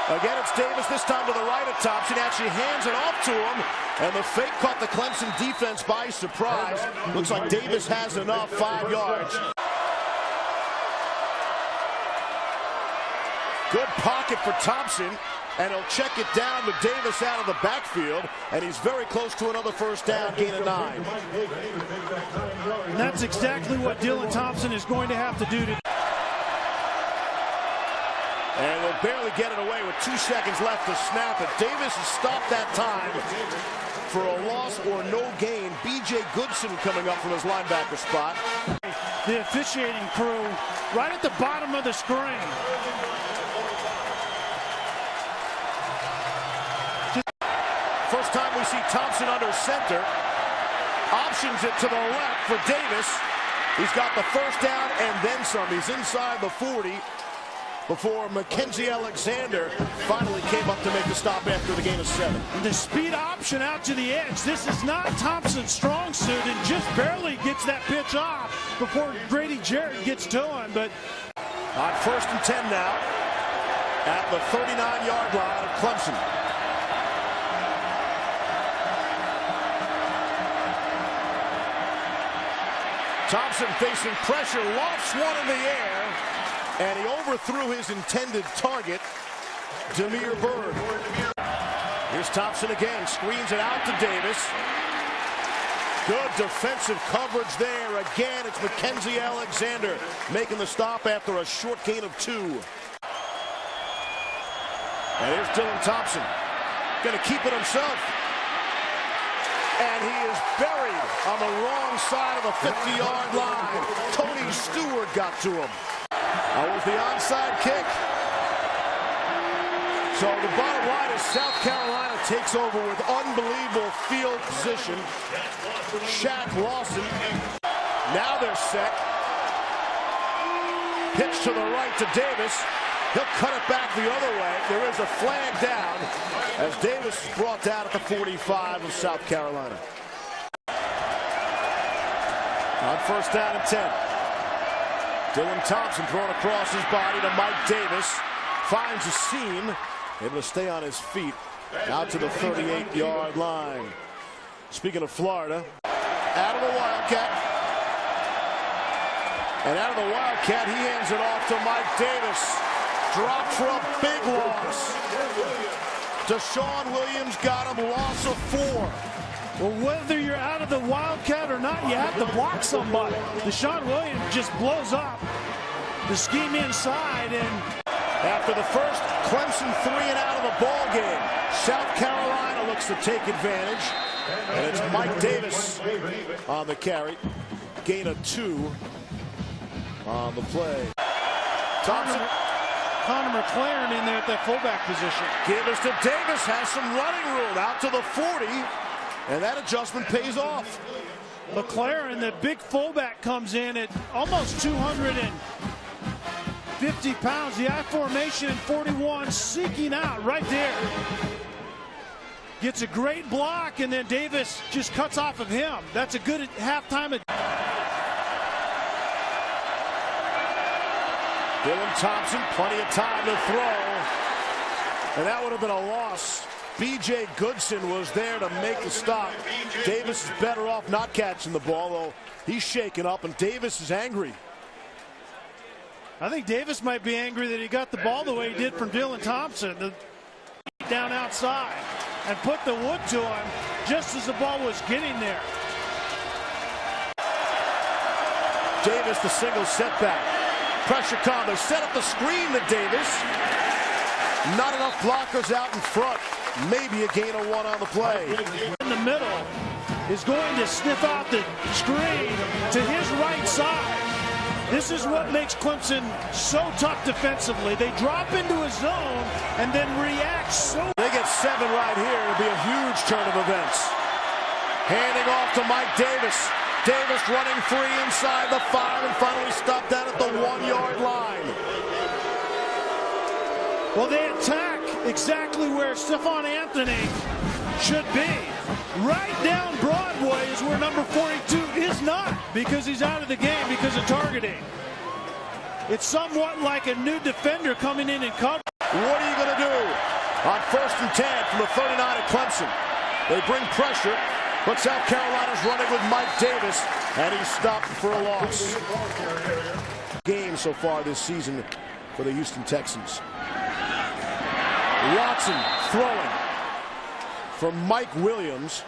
Again, it's Davis, this time to the right of Thompson. Actually hands it off to him. And the fake caught the Clemson defense by surprise. Looks like Davis has enough, 5 yards. Good pocket for Thompson. And he'll check it down with Davis out of the backfield. And he's very close to another first down, gain of 9. And that's exactly what Dylan Thompson is going to have to do to. And will barely get it away with 2 seconds left to snap it. Davis has stopped that time for a loss or no gain. B.J. Goodson coming up from his linebacker spot. The officiating crew right at the bottom of the screen. First time we see Thompson under center. Options it to the left for Davis. He's got the first down and then some. He's inside the 40 before Mackenzie Alexander finally came up to make the stop after the gain of 7. The speed option out to the edge. This is not Thompson's strong suit, and just barely gets that pitch off before Grady Jarrett gets to him. But on 1st and 10 now at the 39-yard line of Clemson. Thompson facing pressure, lofts one in the air, and he overthrew his intended target, Demir Bird. Here's Thompson again, screens it out to Davis. Good defensive coverage there. Again, it's Mackenzie Alexander making the stop after a short gain of 2. And here's Dylan Thompson, going to keep it himself. And he is buried on the wrong side of the 50-yard line. Tony Stewart got to him. That was the onside kick. So the bottom line is South Carolina takes over with unbelievable field position. Shaq Lawson. Now they're set. Pitch to the right to Davis. He'll cut it back the other way. There is a flag down as Davis is brought down at the 45 of South Carolina. On 1st down and 10. Dylan Thompson throwing across his body to Mike Davis. Finds a seam. Able to stay on his feet. Out to the 38-yard line. Speaking of Florida, out of the Wildcat. And out of the Wildcat, he hands it off to Mike Davis. Dropped for a big loss. Deshaun Williams got him, loss of 4. Well, whether you're out of the Wildcat or not, you have to block somebody. Deshaun Williams just blows up the scheme inside. And after the first, Clemson 3 and out of the ball game. South Carolina looks to take advantage. And it's Mike Davis on the carry. Gain of 2 on the play. Thompson. Connor McLaren in there at that fullback position. Give us to Davis, has some running room out to the 40, and that adjustment pays off. McLaren, the big fullback, comes in at almost 250 pounds. The I formation in 41, seeking out right there. Gets a great block, and then Davis just cuts off of him. That's a good halftime. Dylan Thompson, plenty of time to throw. And that would have been a loss. B.J. Goodson was there to make the stop. Davis is better off not catching the ball, though he's shaken up, and Davis is angry. I think Davis might be angry that he got the ball the way he did from Dylan Thompson. Down outside and put the wood to him just as the ball was getting there. Davis, the single setback. Pressure combo, set up the screen to Davis. Not enough blockers out in front. Maybe a gain of 1 on the play. In the middle is going to sniff out the screen to his right side. This is what makes Clemson so tough defensively. They drop into a zone and then react so. They get 7 right here. It'll be a huge turn of events. Handing off to Mike Davis. Davis running free inside the 5 and finally stopped down at the 1-yard line. Well, they attack exactly where Stephon Anthony should be. Right down Broadway is where number 42 is not, because he's out of the game because of targeting. It's somewhat like a new defender coming in and covering. What are you going to do? On 1st and 10 from the 39 at Clemson. They bring pressure, but South Carolina's running with Mike Davis, and he's stopped for a loss. Game so far this season for the Houston Texans. Watson throwing from Mike Williams.